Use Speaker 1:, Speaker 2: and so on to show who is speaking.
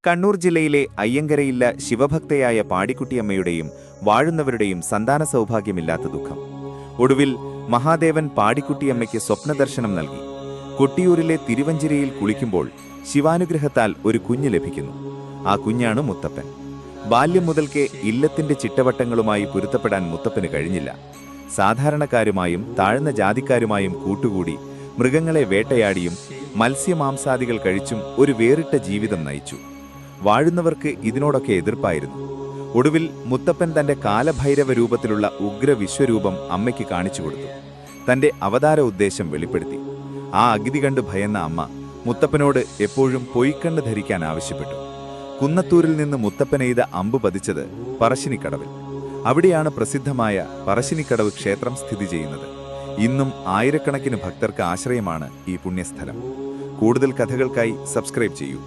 Speaker 1: കണ്ണൂർ ജില്ലയിലെ അയ്യങ്കരയില്ല ശിവഭക്തയായ പാടിക്കുട്ടിയമ്മയുടെയും വാഴുന്നവരുടെയും സന്താന സൗഭാഗ്യമില്ലാത്ത ദുഃഖം. ഒടുവിൽ മഹാദേവൻ പാടിക്കുട്ടിയമ്മയ്ക്ക് സ്വപ്നദർശനം നൽകി. കൊട്ടിയൂരിലെ തിരുവഞ്ചിരയിൽ കുളിക്കുമ്പോൾ ശിവാനുഗ്രഹത്താൽ ഒരു കുഞ്ഞ് ലഭിക്കുന്നു. ആ കുഞ്ഞാണ് മുത്തപ്പൻ. ബാല്യം മുതൽക്കേ ഇല്ലത്തിന്റെ ചിട്ടവട്ടങ്ങളുമായി പൊരുത്തപ്പെടാൻ മുത്തപ്പന് കഴിഞ്ഞില്ല. സാധാരണക്കാരുമായും താഴ്ന്ന ജാതിക്കാരുമായും കൂട്ടുകൂടി മൃഗങ്ങളെ വേട്ടയാടിയും മത്സ്യമാംസാദികൾ കഴിച്ചും ഒരു വേറിട്ട ജീവിതം നയിച്ചു. വാഴുന്നവർക്ക് ഇതിനോടൊക്കെ എതിർപ്പായിരുന്നു. ഒടുവിൽ മുത്തപ്പൻ തന്റെ കാലഭൈരവ രൂപത്തിലുള്ള ഉഗ്ര വിശ്വരൂപം അമ്മയ്ക്ക് കാണിച്ചു കൊടുത്തു. തന്റെ അവതാര ഉദ്ദേശം വെളിപ്പെടുത്തി. ആ അഗ്നി കണ്ട് ഭയന്ന അമ്മ മുത്തപ്പനോട് എപ്പോഴും പൊയ്ക്കണ്ണ് ധരിക്കാൻ ആവശ്യപ്പെട്ടു. കുന്നത്തൂരിൽ നിന്ന് മുത്തപ്പനെയ്ത അമ്പ് പതിച്ചത് പറശ്ശിനിക്കടവിൽ. അവിടെയാണ് പ്രസിദ്ധമായ പറശ്ശിനിക്കടവ് ക്ഷേത്രം സ്ഥിതി ചെയ്യുന്നത്. ഇന്നും ആയിരക്കണക്കിന് ഭക്തർക്ക് ആശ്രയമാണ് ഈ പുണ്യസ്ഥലം. കൂടുതൽ കഥകൾക്കായി സബ്സ്ക്രൈബ് ചെയ്യൂ.